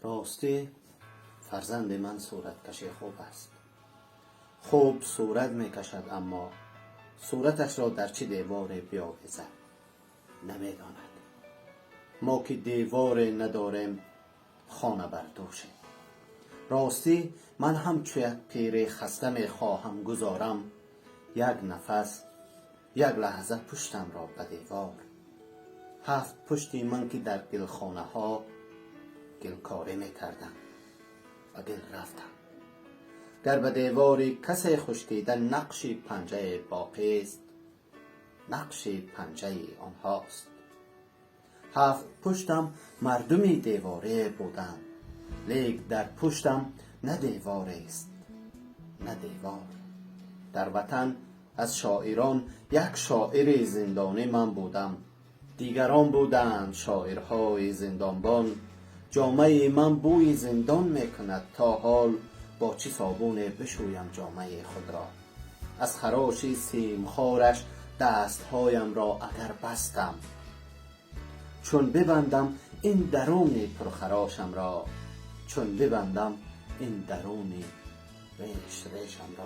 راستی فرزند من صورتکش خوب است. خوب صورت می کشد، اما صورتش را در چه دیوار بیاویزد نمی داند. ما که دیوار نداریم خانه بردوشیم. راستی من هم چو یک پیر خسته می خواهم گذارم یک نفس یک لحظه پشتم را به دیوار. 7 پشتی من که در گلخانه ها گلکاری می کردم و گل رفتم. گر به دیواری کسی خشکیده نقش پنجه باقی است، نقش پنجه آنهاست. 7 پشتم مردمی دیواره بودند، لیک در پشتم نه دیواره است نه دیوار. در وطن از شاعران یک شاعر زندانی من بودم، دیگران بودند شاعرهای زندانبان. جامه من بوی زندان میکند، تا حال با چه صابون بشویم جامه خود را. از خراش سیم خارش دستهایم را اگر بستم، چون ببندم این درون پرخراشم را، چون ببندم این درون ریشم را.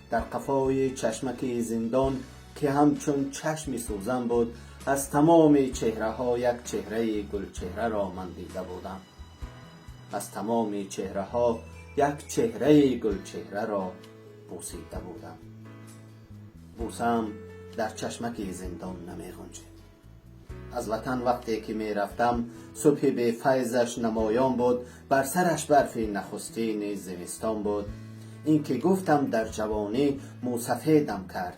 در قفای چشمک زندان که همچون چشم سوزن بود، از تمام چهره ها یک چهره گل چهره را من دیده بودم. از تمام چهره ها یک چهره گل چهره را بوسیده بودم. بوسم در چشمک زندان نمی غنجید. از وطن وقتی که می رفتم صبح به فیضش نمایان بود، بر سرش برف نخستین زمستان بود. این که گفتم در جوانی موسفیدم کرد،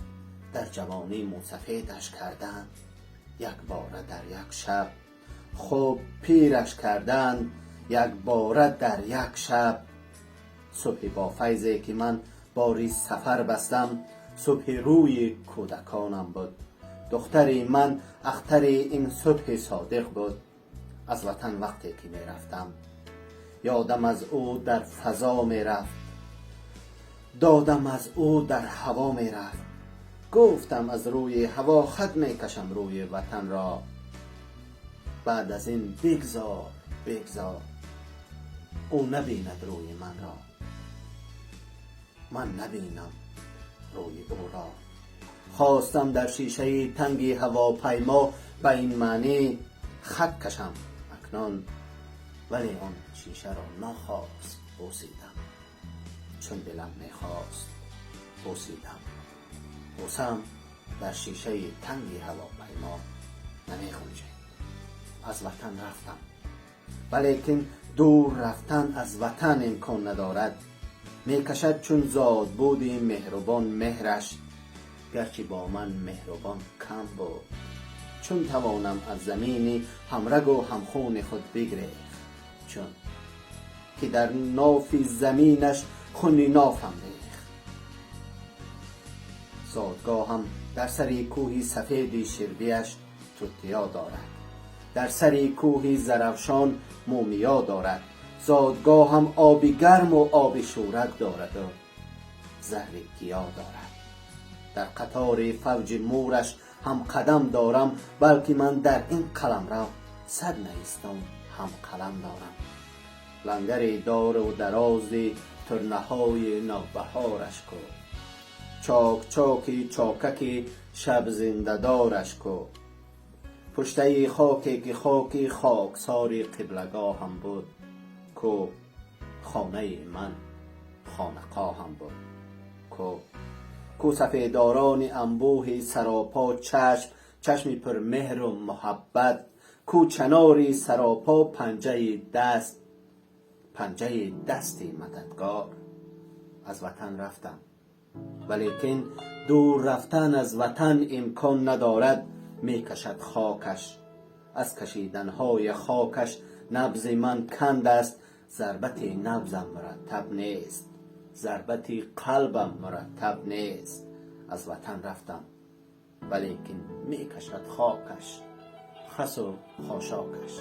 در جوانی موسفیدش کردند یک باره در یک شب. خوب پیرش کردند یک باره در یک شب. صبح با فیضی که من باری سفر بستم، صبح روی کودکانم بود. دختری من اختر این صبح صادق بود. از وطن وقتی که می رفتم یادم از او در فضا می رفت، دادم از او در هوا می رفت. گفتم از روی هوا خط می کشم روی وطن را. بعد از این بگذار بگذار، او نبیند روی من را، من نبینم روی او را. خواستم در شیشه تنگی هواپیما به این معنی خط کشم اکنون، ولی آن شیشه را نخواست بوسیدم. چون دلم میخواست بوسیدم. بوسم در شیشه تنگی هواپیما نمی‌گنجید. از وطن رفتم، ولیکن دور رفتن از وطن امکان ندارد. میکشد چون زاد بودی مهربان مهرش، گرچه با من مهربان کم بود. چون توانم از زمین همرگ و همخون خود بگریخت، چون که در ناف زمینش خونی نافم ریخت. زادگاهم در سری کوهی سفید شربیش توتیا دارد، در سری کوهی زرفشان مومیا دارد. زادگاهم آبی گرم و آب شورک دارد و زهر گیا دارد. در قطار فوج مورش هم قدم دارم، بلکه من در این قلمرو 100 نیستم هم قلم دارم. لنگر دار و درازی ترنه های نوبهارش کو، چاک چاکی چاککی شب زنده دارش کو. پشته خاکی که خاکی خاکساری قبلگاه هم بود، کو خانه من خانقاه هم بود. کو سفیداران انبوه سراپا چشم، چشمی پر مهر و محبت. کو چناری سراپا پنجه دست، پنجه دستی مددگار. از وطن رفتم، ولیکن دور رفتن از وطن امکان ندارد. می کشد خاکش، از کشیدنهای خاکش نبض من کند است. ضربت نبضم مرتب نیست، ضربت قلبم مرتب نیست. از وطن رفتم، ولیکن می کشد خاکش، خس و خاشاکش.